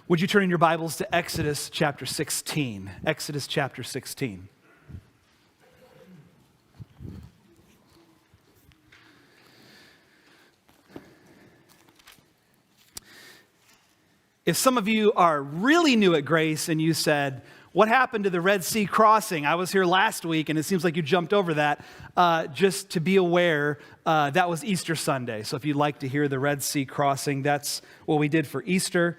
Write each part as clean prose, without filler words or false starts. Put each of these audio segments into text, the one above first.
Would you turn in your Bibles to Exodus chapter 16? Exodus chapter 16. If some of you are really new at Grace and you said, what happened to the Red Sea crossing? I was here last week and it seems like you jumped over that. Just to be aware, that was Easter Sunday. So if you'd like to hear the Red Sea crossing, that's what we did for Easter.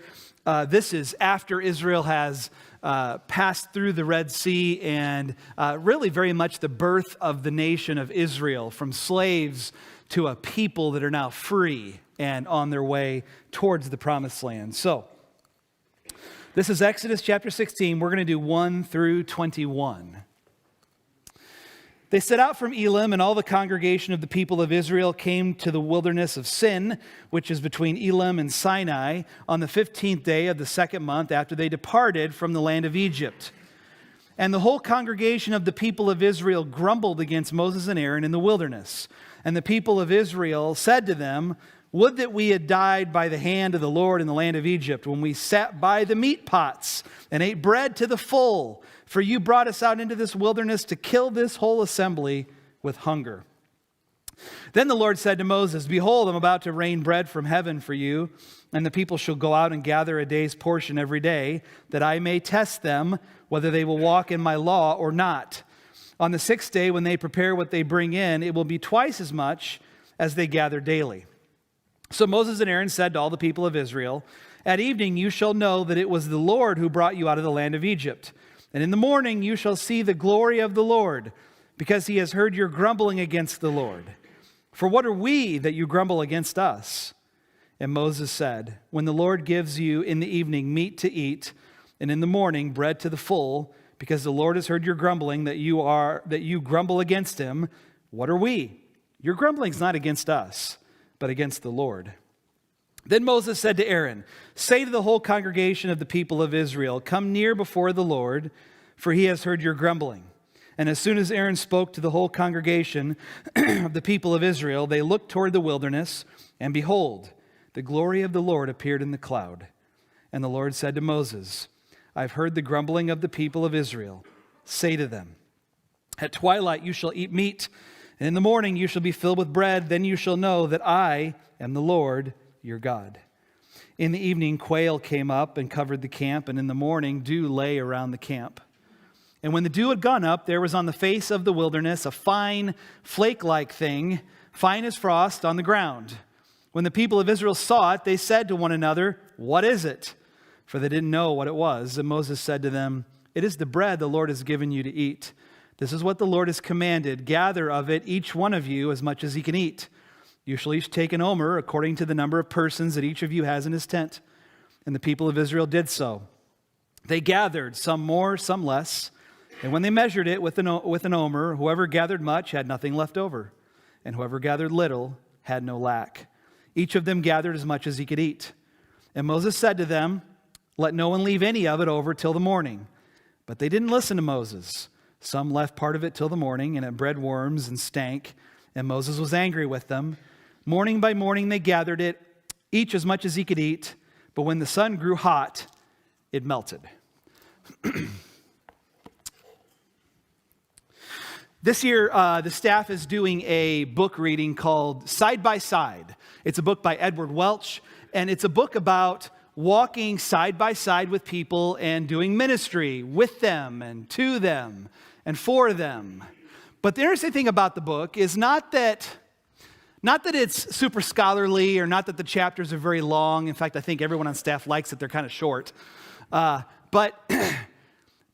This is after Israel has passed through the Red Sea and really very much the birth of the nation of Israel, from slaves to a people that are now free and on their way towards the Promised Land. So this is Exodus chapter 16. We're going to do 1 through 21. They set out from Elim, and all the congregation of the people of Israel came to the wilderness of Sin, which is between Elim and Sinai, on the 15th day of the second month after they departed from the land of Egypt. And the whole congregation of the people of Israel grumbled against Moses and Aaron in the wilderness. And the people of Israel said to them, "Would that we had died by the hand of the Lord in the land of Egypt, when we sat by the meat pots and ate bread to the full. For you brought us out into this wilderness to kill this whole assembly with hunger." Then the Lord said to Moses, "Behold, I'm about to rain bread from heaven for you, and the people shall go out and gather a day's portion every day, that I may test them whether they will walk in my law or not. On the sixth day, when they prepare what they bring in, it will be twice as much as they gather daily." So Moses and Aaron said to all the people of Israel, "At evening you shall know that it was the Lord who brought you out of the land of Egypt. And in the morning you shall see the glory of the Lord, because he has heard your grumbling against the Lord. For what are we that you grumble against us?" And Moses said, "When the Lord gives you in the evening meat to eat, and in the morning bread to the full, because the Lord has heard your grumbling that you grumble against him, what are we? Your grumbling is not against us, but against the Lord." Then Moses said to Aaron, "Say to the whole congregation of the people of Israel, 'Come near before the Lord, for he has heard your grumbling.' And as soon as Aaron spoke to the whole congregation of the people of Israel, they looked toward the wilderness, and behold, the glory of the Lord appeared in the cloud. And the Lord said to Moses, 'I've heard the grumbling of the people of Israel. Say to them, at twilight you shall eat meat, and in the morning you shall be filled with bread. Then you shall know that I am the Lord your God.' In the evening quail came up and covered the camp, and in the morning dew lay around the camp. And when the dew had gone up, there was on the face of the wilderness a fine flake-like thing, fine as frost, on the ground. When the people of Israel saw it, they said to one another, 'What is it?' For they didn't know what it was. And Moses said to them, 'It is the bread the Lord has given you to eat. This is what the Lord has commanded. Gather of it, each one of you, as much as he can eat. You shall each take an omer, according to the number of persons that each of you has in his tent.' And the people of Israel did so. They gathered, some more, some less. And when they measured it with an omer, whoever gathered much had nothing left over, and whoever gathered little had no lack. Each of them gathered as much as he could eat. And Moses said to them, 'Let no one leave any of it over till the morning.' But they didn't listen to Moses. Some left part of it till the morning, and it bred worms and stank. And Moses was angry with them. Morning by morning they gathered it, each as much as he could eat. But when the sun grew hot, it melted." This year, the staff is doing a book reading called Side by Side. It's a book by Edward Welch, and it's a book about walking side by side with people and doing ministry with them and to them and for them. But the interesting thing about the book is not that it's super scholarly, or not that the chapters are very long. In fact, I think everyone on staff likes it. They're kind of short. But the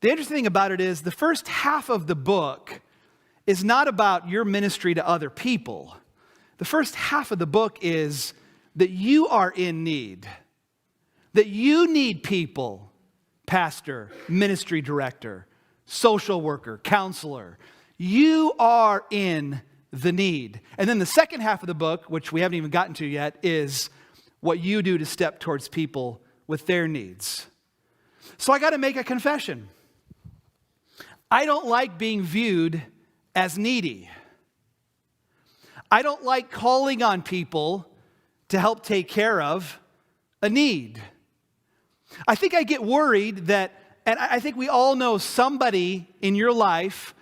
interesting thing about it is the first half of the book is not about your ministry to other people. The first half of the book is that you are in need. That you need people, pastor, ministry director, social worker, counselor. You are in the need. And then the second half of the book, which we haven't even gotten to yet, is what you do to step towards people with their needs. So I got to make a confession. I don't like being viewed as needy. I don't like calling on people to help take care of a need. I think I get worried that, and I think we all know somebody in your life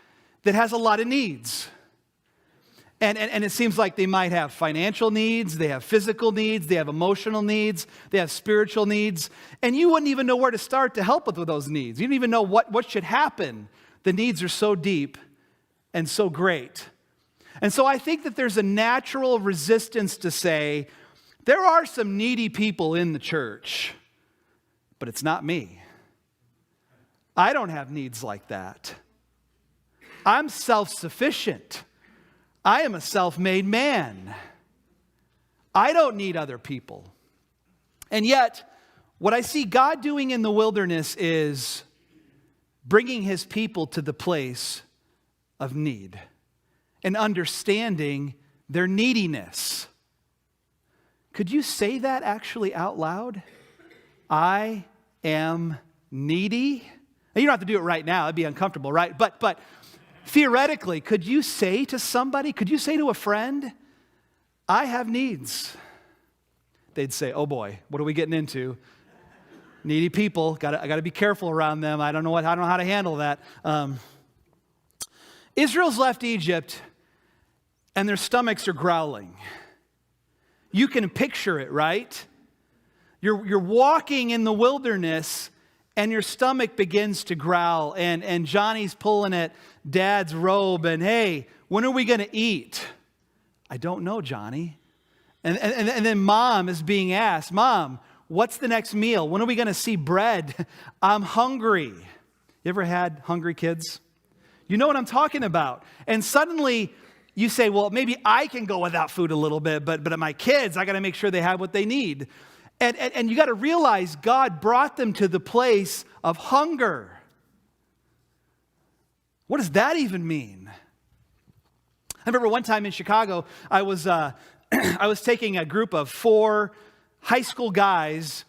that has a lot of needs. And it seems like they might have financial needs, they have physical needs, they have emotional needs, they have spiritual needs, and you wouldn't even know where to start to help with those needs. You don't even know what should happen. The needs are so deep and so great. And so I think that there's a natural resistance to say, there are some needy people in the church, but it's not me. I don't have needs like that. I'm self-sufficient. I am a self-made man. I don't need other people. And yet, what I see God doing in the wilderness is bringing his people to the place of need and understanding their neediness. Could you say that actually out loud? I am needy. Now, you don't have to do it right now. It'd be uncomfortable, right? But theoretically, could you say to somebody, could you say to a friend, I have needs? They'd say, oh boy, what are we getting into? Needy people, I got to be careful around them. I don't know how to handle that. Israel's left Egypt, and their stomachs are growling. You can picture it, right? You're walking in the wilderness, and your stomach begins to growl, and Johnny's pulling at Dad's robe, and hey, when are we going to eat? I don't know, Johnny. And then Mom is being asked, Mom, what's the next meal? When are we going to see bread? I'm hungry. You ever had hungry kids? You know what I'm talking about. And suddenly you say, well, maybe I can go without food a little bit, but my kids, I got to make sure they have what they need. And you got to realize God brought them to the place of hunger. What does that even mean? I remember one time in Chicago, I was taking a group of 4 high school guys.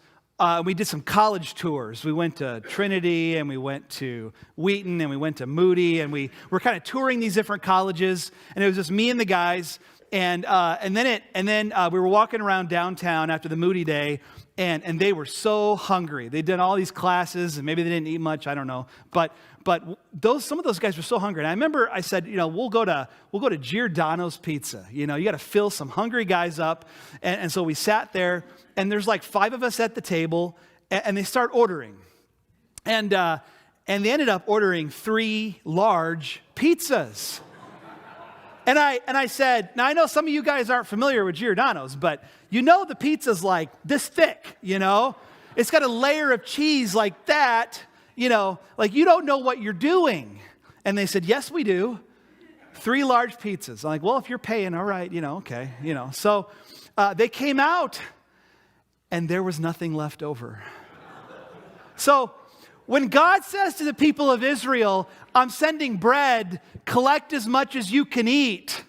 We did some college tours. We went to Trinity, and we went to Wheaton, and we went to Moody, and we were kind of touring these different colleges. And it was just me and the guys. And then we were walking around downtown after the Moody day, and they were so hungry. They'd done all these classes, and maybe they didn't eat much. I don't know, but some of those guys were so hungry. And I remember I said, we'll go to Giordano's Pizza. You got to fill some hungry guys up. And so we sat there, and there's like 5 of us at the table, and they start ordering, and they ended up ordering 3 large pizzas. And I said, now I know some of you guys aren't familiar with Giordano's, but the pizza's like this thick, It's got a layer of cheese like that, like you don't know what you're doing. And they said, yes, we do. 3 large pizzas. I'm like, well, if you're paying, all right, okay, So they came out, and there was nothing left over. So when God says to the people of Israel, I'm sending bread, collect as much as you can eat,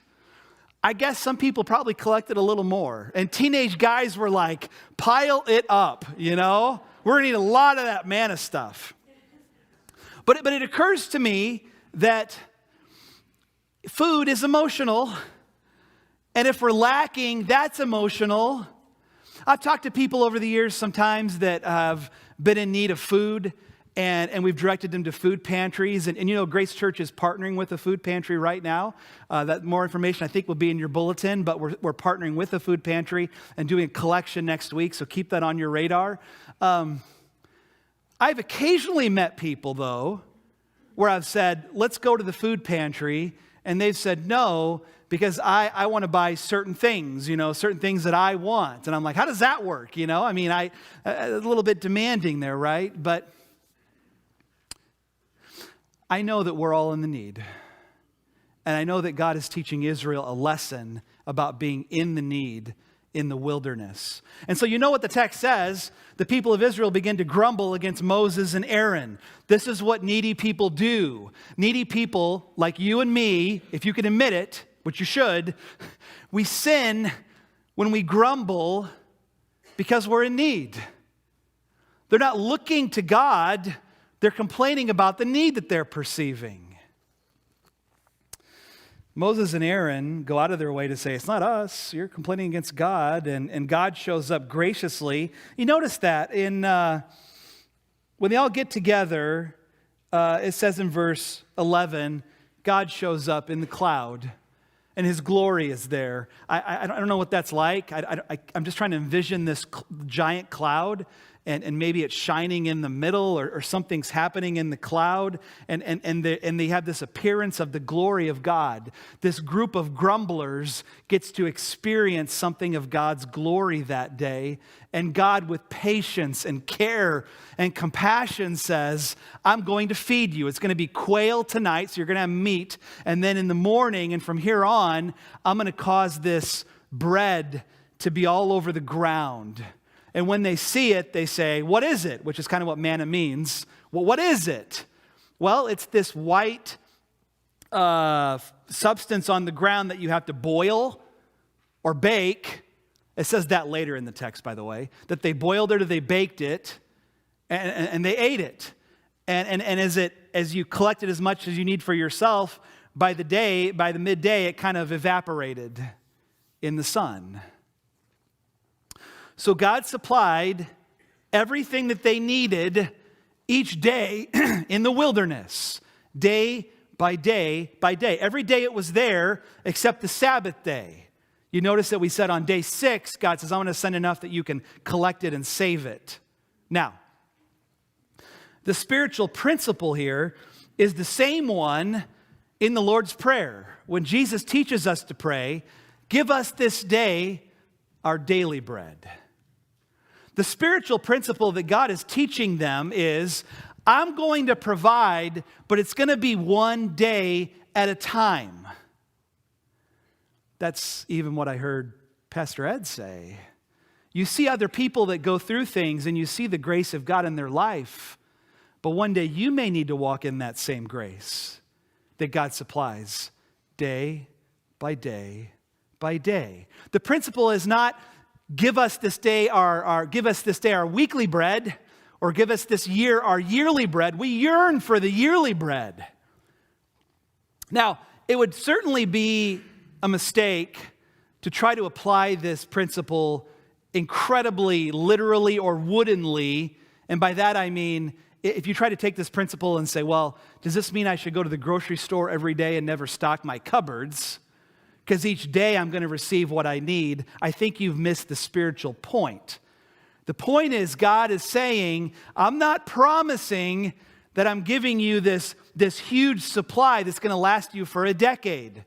I guess some people probably collected a little more. And teenage guys were like, pile it up, We're going to need a lot of that manna stuff. But it occurs to me that food is emotional. And if we're lacking, that's emotional. I've talked to people over the years sometimes that have been in need of food, and we've directed them to food pantries. And Grace Church is partnering with a food pantry right now. That more information I think will be in your bulletin, but we're partnering with a food pantry and doing a collection next week, so keep that on your radar. I've occasionally met people, though, where I've said, let's go to the food pantry, and they've said no, because I want to buy certain things, certain things that I want. And I'm like, how does that work? A little bit demanding there, right? But I know that we're all in the need. And I know that God is teaching Israel a lesson about being in the need in the wilderness. And so what the text says. The people of Israel begin to grumble against Moses and Aaron. This is what needy people do. Needy people like you and me, if you can admit it, which you should, we sin when we grumble because we're in need. They're not looking to God. They're complaining about the need that they're perceiving. Moses and Aaron go out of their way to say, it's not us, you're complaining against God, and God shows up graciously. You notice that in when they all get together, it says in verse 11, God shows up in the cloud, and his glory is there. I don't know what that's like. I'm just trying to envision this giant cloud, and maybe it's shining in the middle, or something's happening in the cloud, and they have this appearance of the glory of God. This group of grumblers gets to experience something of God's glory that day, and God, with patience and care and compassion, says, I'm going to feed you. It's going to be quail tonight, so you're going to have meat, and then in the morning and from here on, I'm going to cause this bread to be all over the ground. And when they see it, they say, what is it? Which is kind of what manna means. Well, what is it? Well, it's this white substance on the ground that you have to boil or bake. It says that later in the text, by the way, that they boiled it or they baked it, and they ate it. And as you collected as much as you need for yourself, by the midday, it kind of evaporated in the sun. So God supplied everything that they needed each day in the wilderness, day by day by day. Every day it was there except the Sabbath day. You notice that we said on day 6, God says, I'm going to send enough that you can collect it and save it. Now, the spiritual principle here is the same one in the Lord's Prayer. When Jesus teaches us to pray, give us this day our daily bread. The spiritual principle that God is teaching them is, I'm going to provide, but it's going to be one day at a time. That's even what I heard Pastor Ed say. You see other people that go through things and you see the grace of God in their life, but one day you may need to walk in that same grace that God supplies day by day by day. The principle is not give us this day our weekly bread, or give us this year our yearly bread. We yearn for the yearly bread. Now, it would certainly be a mistake to try to apply this principle incredibly literally or woodenly. And by that I mean, if you try to take this principle and say, well, does this mean I should go to the grocery store every day and never stock my cupboards? Because each day I'm going to receive what I need. I think you've missed the spiritual point. The point is, God is saying, I'm not promising that I'm giving you this huge supply that's going to last you for a decade.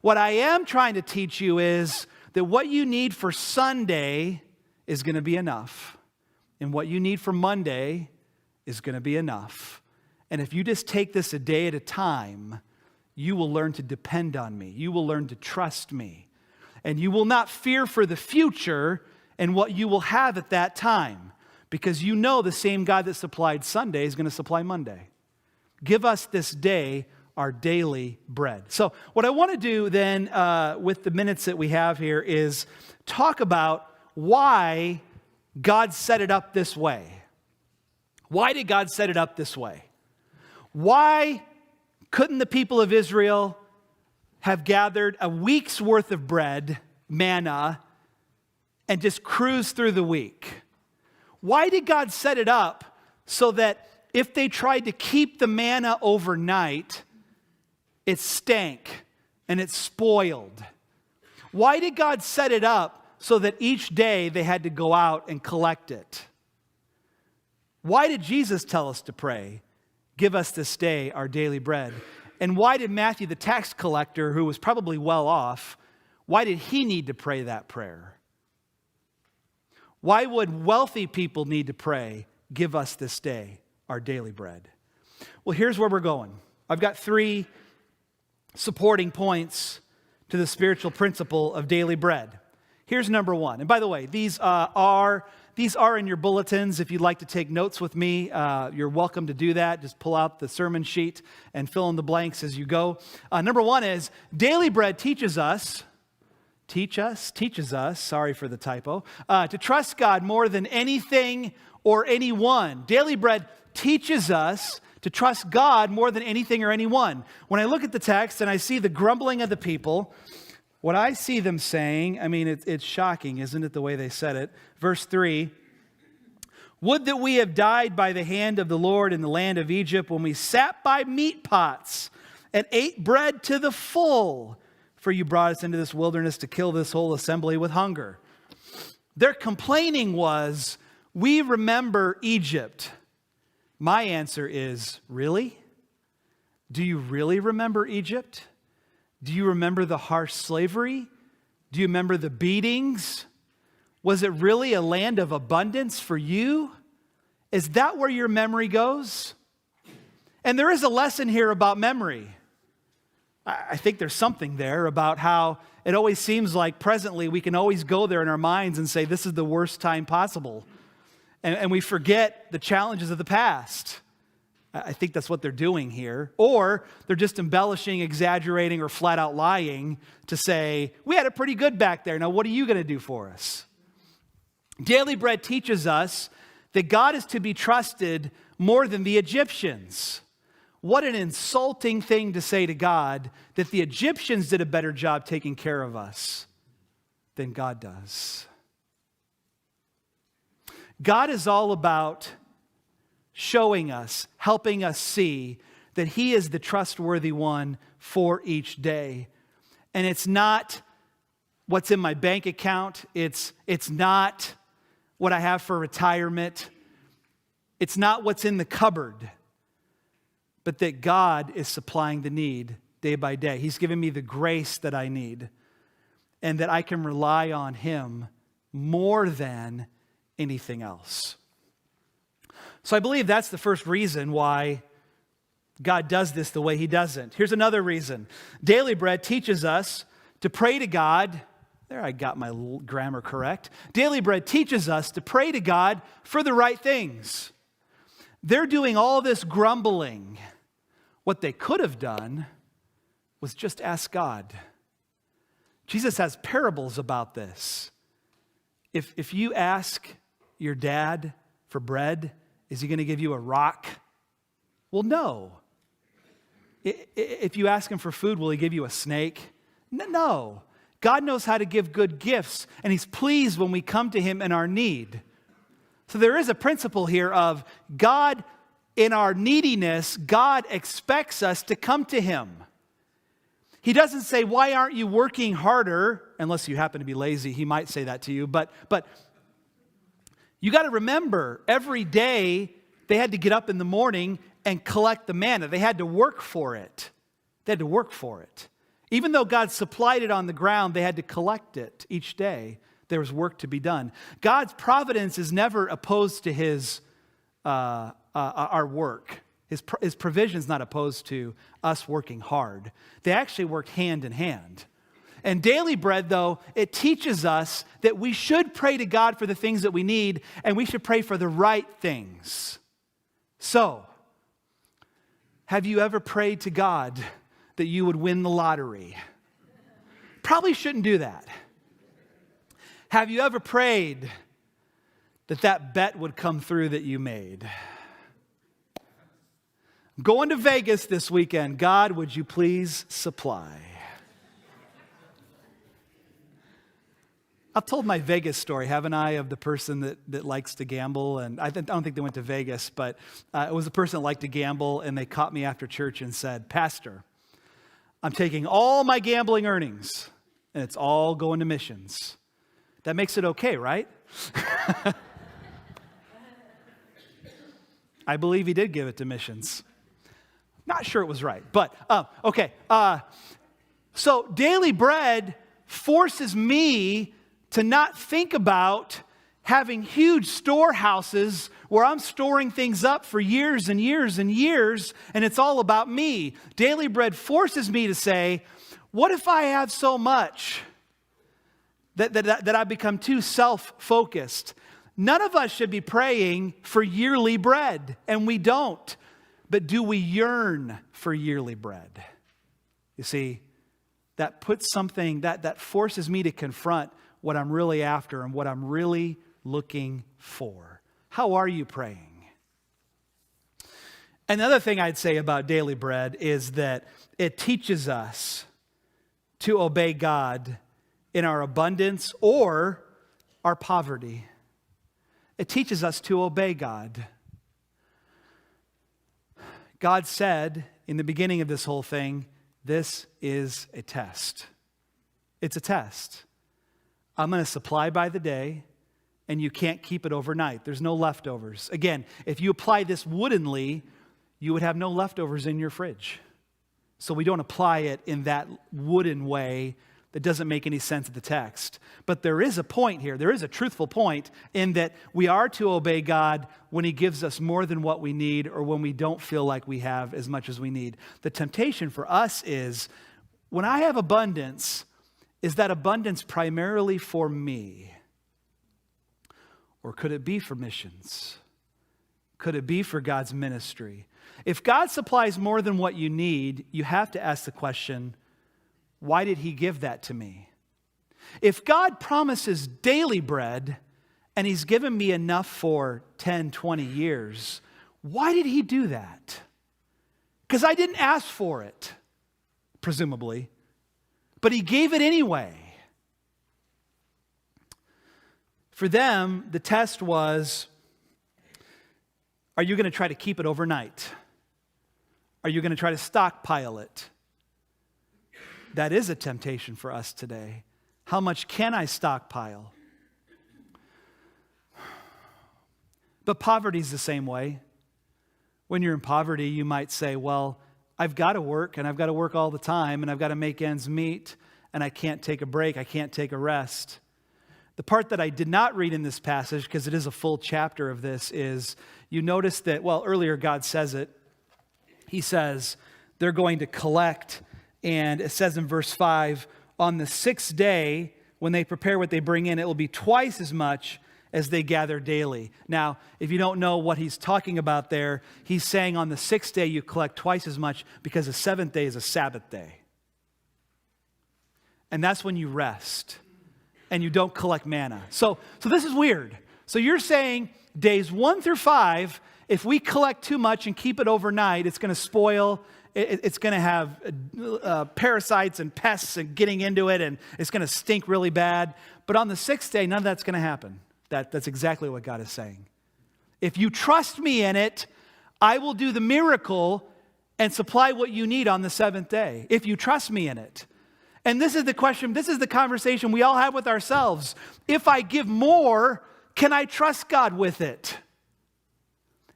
What I am trying to teach you is that what you need for Sunday is going to be enough. And what you need for Monday is going to be enough. And if you just take this a day at a time, you will learn to depend on me. You will learn to trust me. And you will not fear for the future and what you will have at that time, because you know the same God that supplied Sunday is going to supply Monday. Give us this day our daily bread. So what I want to do then with the minutes that we have here is talk about why God set it up this way. Why did God set it up this way? Why couldn't the people of Israel have gathered a week's worth of bread, manna, and just cruise through the week? Why did God set it up so that if they tried to keep the manna overnight, it stank and it spoiled? Why did God set it up so that each day they had to go out and collect it? Why did Jesus tell us to pray, give us this day our daily bread? And why did Matthew, the tax collector, who was probably well off, why did he need to pray that prayer? Why would wealthy people need to pray, give us this day our daily bread? Well, here's where we're going. I've got 3 supporting points to the spiritual principle of daily bread. Here's number 1. And by the way, these are in your bulletins. If you'd like to take notes with me, you're welcome to do that. Just pull out the sermon sheet and fill in the blanks as you go. Number 1 is daily bread teaches us, sorry for the typo, to trust God more than anything or anyone. Daily bread teaches us to trust God more than anything or anyone. When I look at the text and I see the grumbling of the people, what I see them saying, I mean, it's shocking, isn't it, the way they said it? Verse 3, Would that we have died by the hand of the Lord in the land of Egypt when we sat by meat pots and ate bread to the full, for you brought us into this wilderness to kill this whole assembly with hunger. Their complaining was, we remember Egypt. My answer is, really? Do you really remember Egypt? Do you remember the harsh slavery? Do you remember the beatings? Was it really a land of abundance for you? Is that where your memory goes? And there is a lesson here about memory. I think there's something there about how it always seems like presently we can always go there in our minds and say, this is the worst time possible. And we forget the challenges of the past. I think that's what they're doing here. Or they're just embellishing, exaggerating, or flat out lying to say, we had it pretty good back there. Now, what are you going to do for us? Daily Bread teaches us that God is to be trusted more than the Egyptians. What an insulting thing to say to God, that the Egyptians did a better job taking care of us than God does. God is all about showing us, helping us see that He is the trustworthy one for each day. And it's not what's in my bank account. It's not what I have for retirement. It's not what's in the cupboard. But that God is supplying the need day by day. He's given me the grace that I need. And that I can rely on Him more than anything else. So I believe that's the first reason why God does this the way He doesn't. Here's another reason. Daily Bread teaches us to pray to God. There, I got my grammar correct. Daily Bread teaches us to pray to God for the right things. They're doing all this grumbling. What they could have done was just ask God. Jesus has parables about this. If you ask your dad for bread, is he going to give you a rock? Well, no. If you ask him for food, will he give you a snake? No. God knows how to give good gifts, and He's pleased when we come to Him in our need. So there is a principle here of God, in our neediness, God expects us to come to Him. He doesn't say, why aren't you working harder? Unless you happen to be lazy, He might say that to you. But you got to remember, every day they had to get up in the morning and collect the manna. They had to work for it. They had to work for it. Even though God supplied it on the ground, they had to collect it each day. There was work to be done. God's providence is never opposed to His our work. His provision is not opposed to us working hard. They actually work hand in hand. And Daily Bread, though, it teaches us that we should pray to God for the things that we need, and we should pray for the right things. So, have you ever prayed to God that you would win the lottery? Probably shouldn't do that. Have you ever prayed that that bet would come through that you made? I'm going to Vegas this weekend. God, would you please supply? I've told my Vegas story, haven't I, of the person that likes to gamble. And I don't think they went to Vegas, but it was a person that liked to gamble, and they caught me after church and said, Pastor, I'm taking all my gambling earnings, and it's all going to missions. That makes it okay, right? I believe he did give it to missions. Not sure it was right, but okay. So Daily Bread forces me to not think about having huge storehouses where I'm storing things up for years and years and years, and it's all about me. Daily Bread forces me to say, what if I have so much that I become too self-focused? None of us should be praying for yearly bread, and we don't. But do we yearn for yearly bread? You see, that puts something, that forces me to confront what I'm really after and what I'm really looking for. How are you praying? Another thing I'd say about Daily Bread is that it teaches us to obey God in our abundance or our poverty. It teaches us to obey God. God said in the beginning of this whole thing, this is a test. It's a test. I'm going to supply by the day, and you can't keep it overnight. There's no leftovers. Again, if you apply this woodenly, you would have no leftovers in your fridge. So we don't apply it in that wooden way that doesn't make any sense of the text. But there is a point here. There is a truthful point in that we are to obey God when He gives us more than what we need or when we don't feel like we have as much as we need. The temptation for us is, when I have abundance, is that abundance primarily for me? Or could it be for missions? Could it be for God's ministry? If God supplies more than what you need, you have to ask the question, why did He give that to me? If God promises daily bread and He's given me enough for 10, 20 years, why did He do that? Because I didn't ask for it, presumably, but He gave it anyway. For them, the test was, are you going to try to keep it overnight? Are you going to try to stockpile it? That is a temptation for us today. How much can I stockpile? But poverty is the same way. When you're in poverty, you might say, well, I've got to work, and I've got to work all the time, and I've got to make ends meet, and I can't take a break, I can't take a rest. The part that I did not read in this passage, because it is a full chapter of this, is you notice that, well, earlier God says it. He says they're going to collect, and it says in verse 5, on the sixth day, when they prepare what they bring in, it will be twice as much as they gather daily. Now, if you don't know what he's talking about there, he's saying on the sixth day you collect twice as much because the seventh day is a Sabbath day. And that's when you rest and you don't collect manna. So this is weird. So you're saying days 1 through 5, if we collect too much and keep it overnight, it's going to spoil. It's going to have parasites and pests and getting into it, and it's going to stink really bad. But on the sixth day, none of that's going to happen. That's exactly what God is saying. If you trust me in it, I will do the miracle and supply what you need on the seventh day, if you trust me in it. And this is the question, this is the conversation we all have with ourselves. If I give more, can I trust God with it?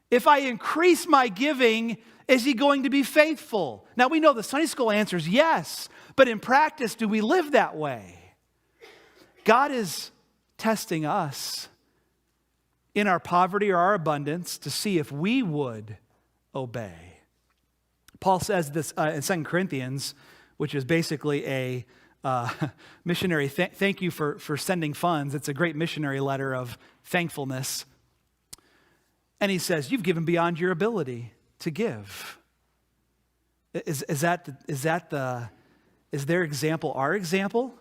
If I increase my giving, is He going to be faithful? Now we know the Sunday school answer is yes, but in practice, do we live that way? God is testing us in our poverty or our abundance to see if we would obey. Paul says this in 2 Corinthians, which is basically a missionary thank you for sending funds. It's a great missionary letter of thankfulness. And he says, you've given beyond your ability to give. Is their example our example?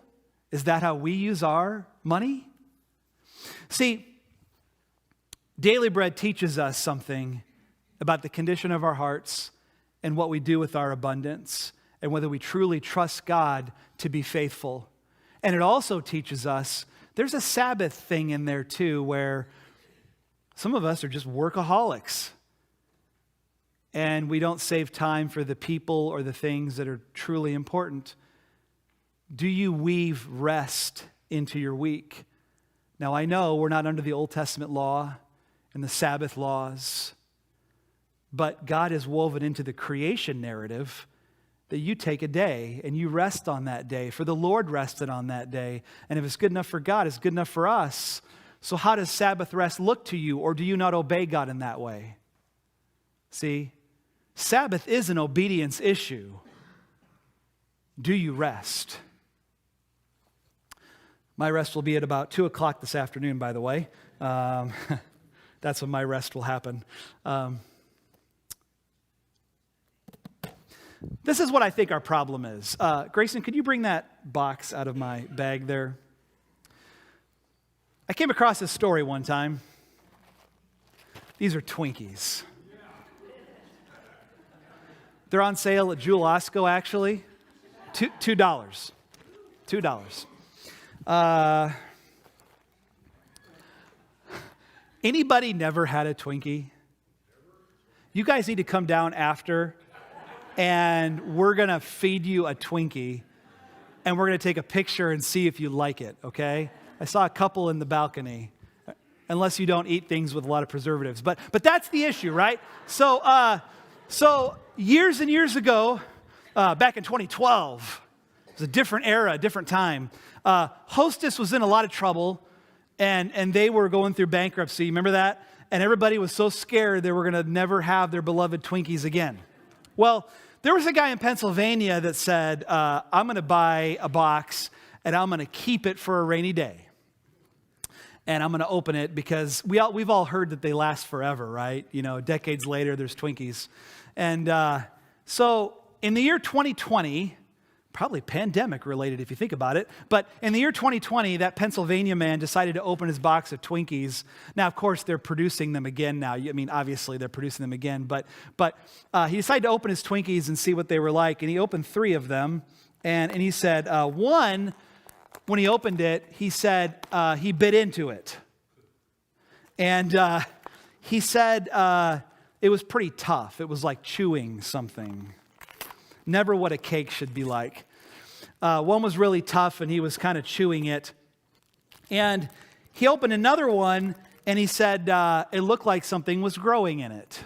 Is that how we use our money? See, daily bread teaches us something about the condition of our hearts and what we do with our abundance and whether we truly trust God to be faithful. And it also teaches us there's a Sabbath thing in there too, where some of us are just workaholics and we don't save time for the people or the things that are truly important. Do you weave rest into your week? Now, I know we're not under the Old Testament law and the Sabbath laws, but God has woven into the creation narrative that you take a day and you rest on that day, for the Lord rested on that day. And if it's good enough for God, it's good enough for us. So how does Sabbath rest look to you, or do you not obey God in that way? See, Sabbath is an obedience issue. Do you rest? My rest will be at about 2 o'clock this afternoon, by the way. That's when my rest will happen. This is what I think our problem is. Grayson, could you bring that box out of my bag there? I came across this story one time. These are Twinkies. They're on sale at Jewel Osco, actually. $2. $2. Anybody never had a Twinkie? You guys need to come down after, and we're going to feed you a Twinkie, and we're going to take a picture and see if you like it, okay? I saw a couple in the balcony, unless you don't eat things with a lot of preservatives. But that's the issue, right? So years and years ago, back in 2012, it was a different era, a different time. Hostess was in a lot of trouble, and they were going through bankruptcy. Remember that? And everybody was so scared they were going to never have their beloved Twinkies again. Well, there was a guy in Pennsylvania that said, I'm going to buy a box, and I'm going to keep it for a rainy day. And I'm going to open it because we've all heard that they last forever, right? You know, decades later, there's Twinkies. And so in the year 2020, probably pandemic related if you think about it, but in the year 2020, that Pennsylvania man decided to open his box of Twinkies. Now, of course, they're producing them again now. I mean, obviously, they're producing them again. But he decided to open his Twinkies and see what they were like. And he opened 3 of them. And he said, one, when he opened it, he said he bit into it. And he said it was pretty tough. It was like chewing something. Never what a cake should be like. One was really tough, and he was kind of chewing it. And he opened another one, and he said it looked like something was growing in it.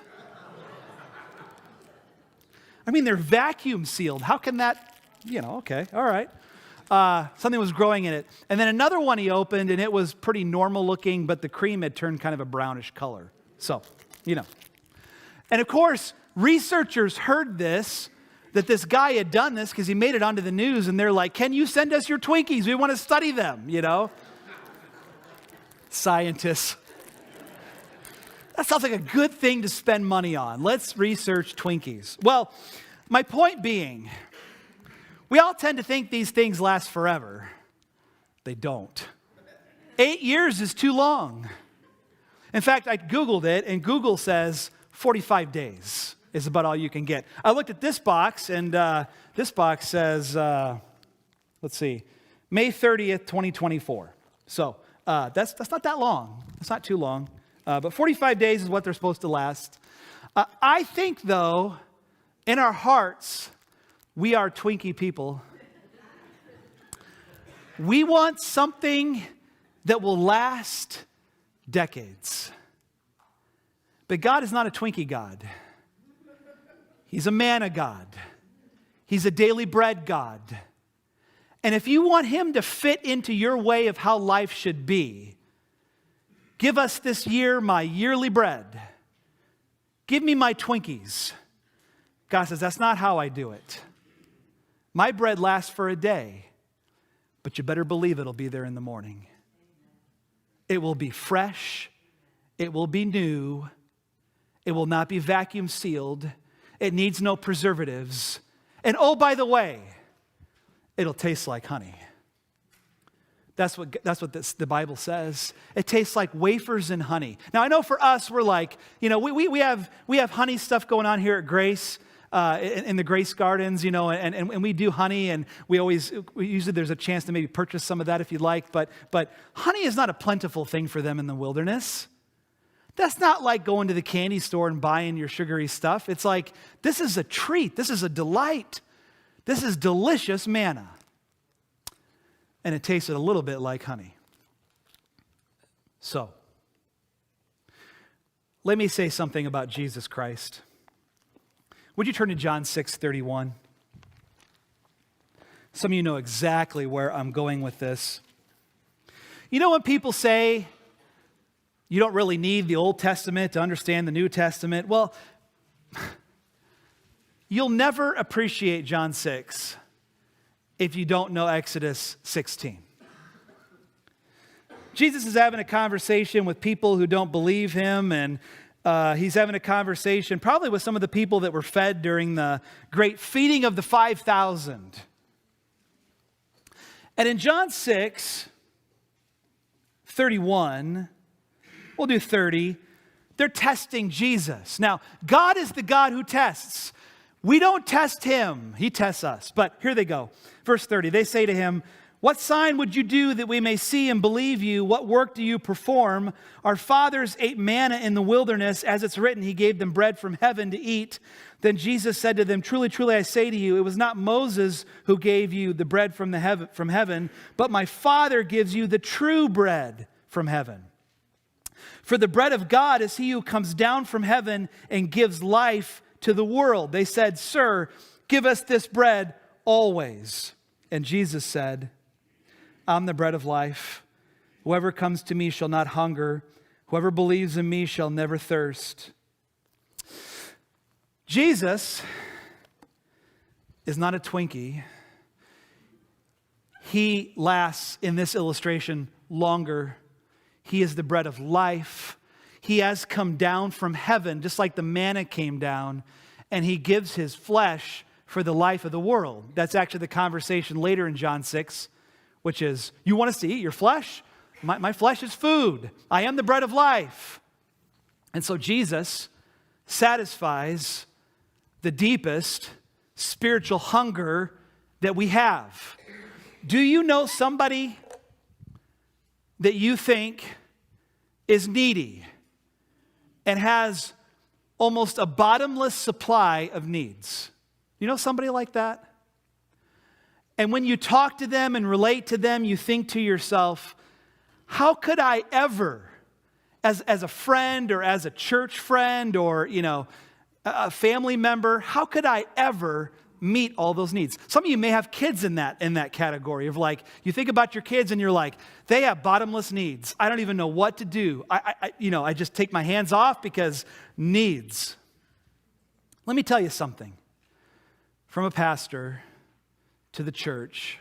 I mean, they're vacuum sealed. How can that, okay, all right. Something was growing in it. And then another one he opened, and it was pretty normal looking, but the cream had turned kind of a brownish color. So, And of course, researchers heard this, that this guy had done this because he made it onto the news, and they're like, can you send us your Twinkies? We want to study them, Scientists. That sounds like a good thing to spend money on. Let's research Twinkies. Well, my point being, we all tend to think these things last forever. They don't. 8 years is too long. In fact, I Googled it, and Google says 45 days. Is about all you can get. I looked at this box, and this box says, let's see, May 30th, 2024. So that's not that long. It's not too long. But 45 days is what they're supposed to last. I think, though, in our hearts, we are Twinkie people. We want something that will last decades. But God is not a Twinkie God. He's a manna God. He's a daily bread God. And if you want him to fit into your way of how life should be, give us this year my yearly bread. Give me my Twinkies. God says, that's not how I do it. My bread lasts for a day, but you better believe it'll be there in the morning. It will be fresh. It will be new. It will not be vacuum sealed. It needs no preservatives. And oh, by the way, it'll taste like honey. That's what the Bible says. It tastes like wafers and honey. Now, I know for us, we're like, we have honey stuff going on here at Grace, in the Grace Gardens, and we do honey, and usually there's a chance to maybe purchase some of that if you'd like, but honey is not a plentiful thing for them in the wilderness. That's not like going to the candy store and buying your sugary stuff. It's like, this is a treat. This is a delight. This is delicious manna. And it tasted a little bit like honey. So, let me say something about Jesus Christ. Would you turn to John 6:31? Some of you know exactly where I'm going with this. You know when people say, you don't really need the Old Testament to understand the New Testament? Well, you'll never appreciate John 6 if you don't know Exodus 16. Jesus is having a conversation with people who don't believe him, and he's having a conversation probably with some of the people that were fed during the great feeding of the 5,000. And in John 6:31, we'll do 30. They're testing Jesus. Now, God is the God who tests. We don't test him. He tests us. But here they go. Verse 30. They say to him, What sign would you do that we may see and believe you? What work do you perform? Our fathers ate manna in the wilderness. As it's written, he gave them bread from heaven to eat. Then Jesus said to them, truly, truly, I say to you, it was not Moses who gave you the bread from heaven, but my Father gives you the true bread from heaven. For the bread of God is he who comes down from heaven and gives life to the world. They said, Sir, give us this bread always. And Jesus said, I'm the bread of life. Whoever comes to me shall not hunger. Whoever believes in me shall never thirst. Jesus is not a Twinkie. He lasts, in this illustration, longer. He is the bread of life. He has come down from heaven, just like the manna came down, and he gives his flesh for the life of the world. That's actually the conversation later in John 6, which is, you want us to eat your flesh? My flesh is food. I am the bread of life. And so Jesus satisfies the deepest spiritual hunger that we have. Do you know somebody that you think is needy and has almost a bottomless supply of needs? You know somebody like that? And when you talk to them and relate to them, you think to yourself, how could I ever, as a friend or as a church friend or, a family member, how could I ever meet all those needs? Some of you may have kids in that category of like, you think about your kids and you're like, they have bottomless needs. I don't even know what to do. I just take my hands off because needs. Let me tell you something from a pastor to the church.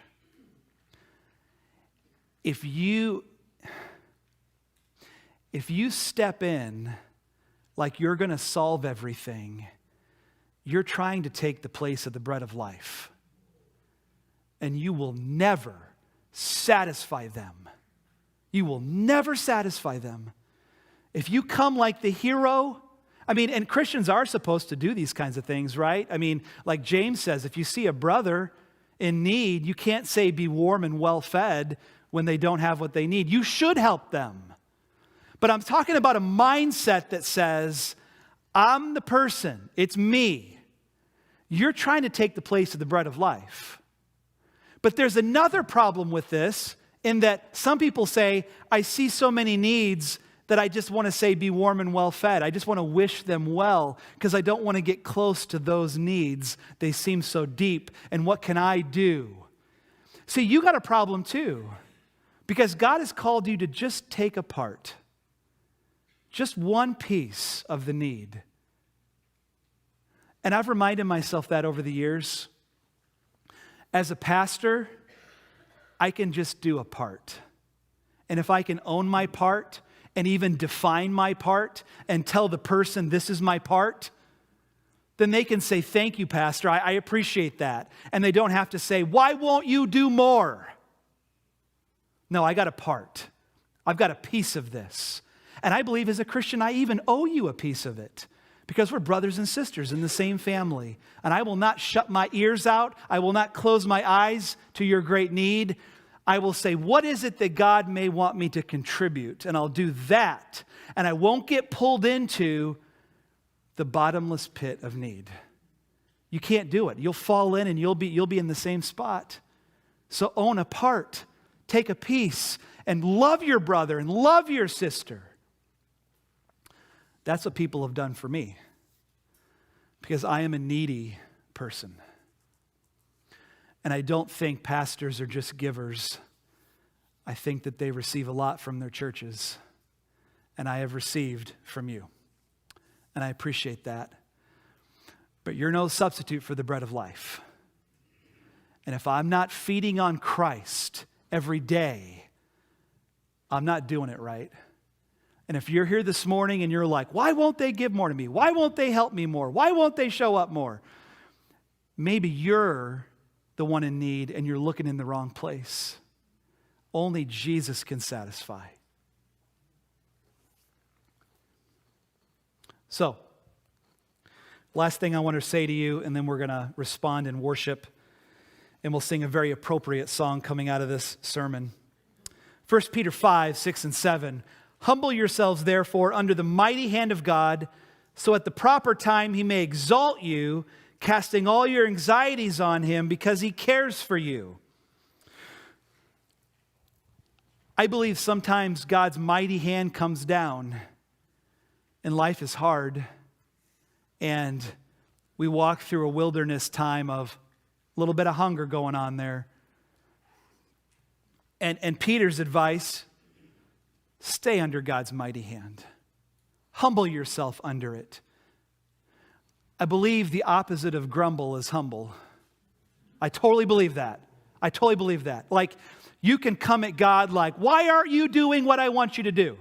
If you step in like you're going to solve everything, you're trying to take the place of the bread of life. And you will never satisfy them. You will never satisfy them. If you come like the hero, and Christians are supposed to do these kinds of things, right? Like James says, if you see a brother in need, you can't say be warm and well fed when they don't have what they need. You should help them. But I'm talking about a mindset that says, I'm the person, it's me. You're trying to take the place of the bread of life. But there's another problem with this in that some people say, I see so many needs that I just want to say be warm and well fed. I just want to wish them well because I don't want to get close to those needs. They seem so deep. And what can I do? See, you got a problem too, because God has called you to just take a part. Just one piece of the need. And I've reminded myself that over the years. As a pastor, I can just do a part. And if I can own my part and even define my part and tell the person this is my part, then they can say, thank you, Pastor, I appreciate that. And they don't have to say, why won't you do more? No, I got a part. I've got a piece of this. And I believe as a Christian, I even owe you a piece of it because we're brothers and sisters in the same family. And I will not shut my ears out. I will not close my eyes to your great need. I will say, what is it that God may want me to contribute? And I'll do that. And I won't get pulled into the bottomless pit of need. You can't do it. You'll fall in and you'll be in the same spot. So own a part. Take a piece and love your brother and love your sister. That's what people have done for me because I am a needy person. And I don't think pastors are just givers. I think that they receive a lot from their churches. And I have received from you. And I appreciate that. But you're no substitute for the bread of life. And if I'm not feeding on Christ every day, I'm not doing it right. And if you're here this morning and you're like, why won't they give more to me? Why won't they help me more? Why won't they show up more? Maybe you're the one in need and you're looking in the wrong place. Only Jesus can satisfy. So, last thing I want to say to you, and then we're going to respond in worship and we'll sing a very appropriate song coming out of this sermon. 1 Peter 5, 6, and 7. Humble yourselves, therefore, under the mighty hand of God, so at the proper time he may exalt you, casting all your anxieties on him because he cares for you. I believe sometimes God's mighty hand comes down and life is hard and we walk through a wilderness time of a little bit of hunger going on there. And Peter's advice, stay under God's mighty hand. Humble yourself under it. I believe the opposite of grumble is humble. I totally believe that. Like, you can come at God like, why aren't you doing what I want you to do?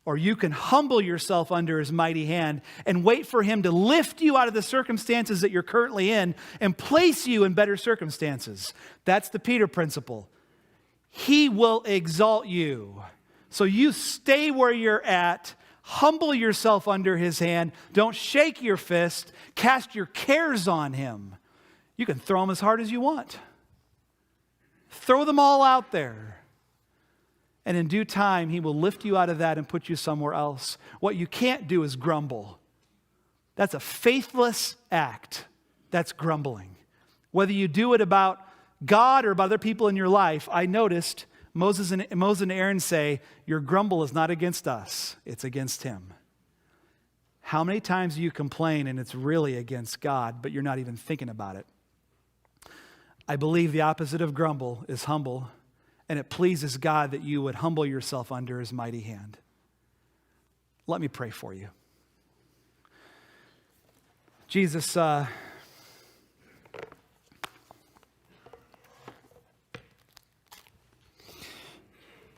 Or you can humble yourself under his mighty hand and wait for him to lift you out of the circumstances that you're currently in and place you in better circumstances. That's the Peter principle. He will exalt you. So you stay where you're at, humble yourself under his hand, don't shake your fist, cast your cares on him. You can throw them as hard as you want. Throw them all out there. And in due time, he will lift you out of that and put you somewhere else. What you can't do is grumble. That's a faithless act. That's grumbling. Whether you do it about God or about other people in your life, I noticed Moses and Aaron say, your grumble is not against us, it's against him. How many times do you complain and it's really against God, but you're not even thinking about it? I believe the opposite of grumble is humble, and it pleases God that you would humble yourself under his mighty hand. Let me pray for you. Jesus,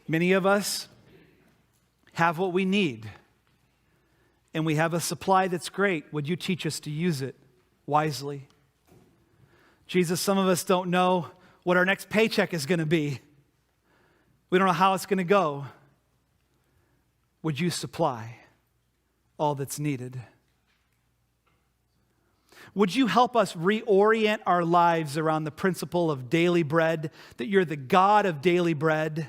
many of us have what we need, and we have a supply that's great. Would you teach us to use it wisely? Jesus, some of us don't know what our next paycheck is going to be. We don't know how it's going to go. Would you supply all that's needed? Would you help us reorient our lives around the principle of daily bread, that you're the God of daily bread?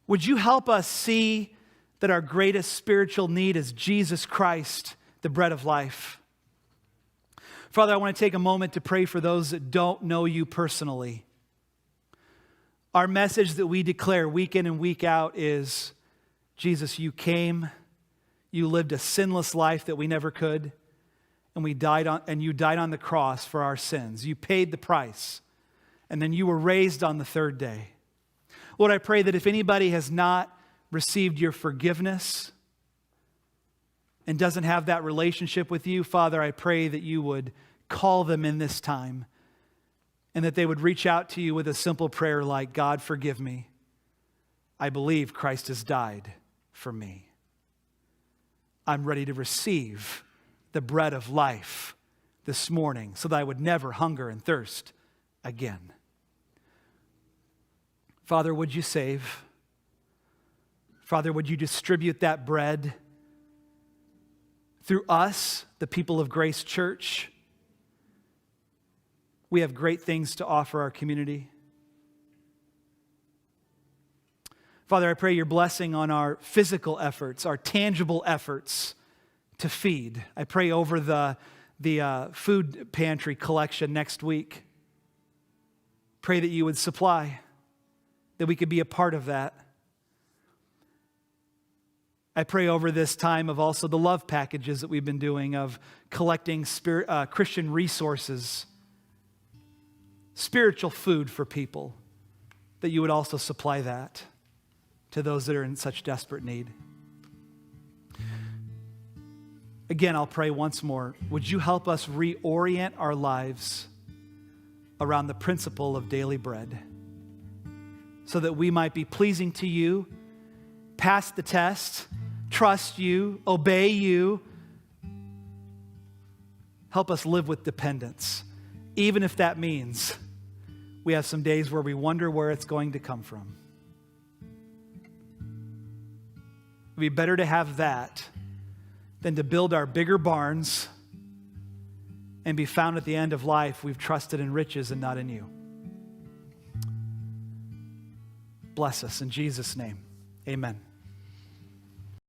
Would you help us see that our greatest spiritual need is Jesus Christ, the bread of life? Father, I want to take a moment to pray for those that don't know you personally. Our message that we declare week in and week out is, Jesus, you came, you lived a sinless life that we never could, and you died on the cross for our sins. You paid the price, and then you were raised on the third day. Lord, I pray that if anybody has not received your forgiveness and doesn't have that relationship with you, Father, I pray that you would call them in this time and that they would reach out to you with a simple prayer like, God, forgive me. I believe Christ has died for me. I'm ready to receive the bread of life this morning so that I would never hunger and thirst again. Father, would you save? Father, would you distribute that bread through us, the people of Grace Church? We have great things to offer our community. Father, I pray your blessing on our physical efforts, our tangible efforts to feed. I pray over the food pantry collection next week. Pray that you would supply, that we could be a part of that. I pray over this time of also the love packages that we've been doing, of collecting Christian resources, spiritual food for people, that you would also supply that to those that are in such desperate need. Again, I'll pray once more. Would you help us reorient our lives around the principle of daily bread so that we might be pleasing to you, pass the test, trust you, obey you. Help us live with dependence, even if that means we have some days where we wonder where it's going to come from. It'd be better to have that than to build our bigger barns and be found at the end of life, we've trusted in riches and not in you. Bless us in Jesus' name. Amen.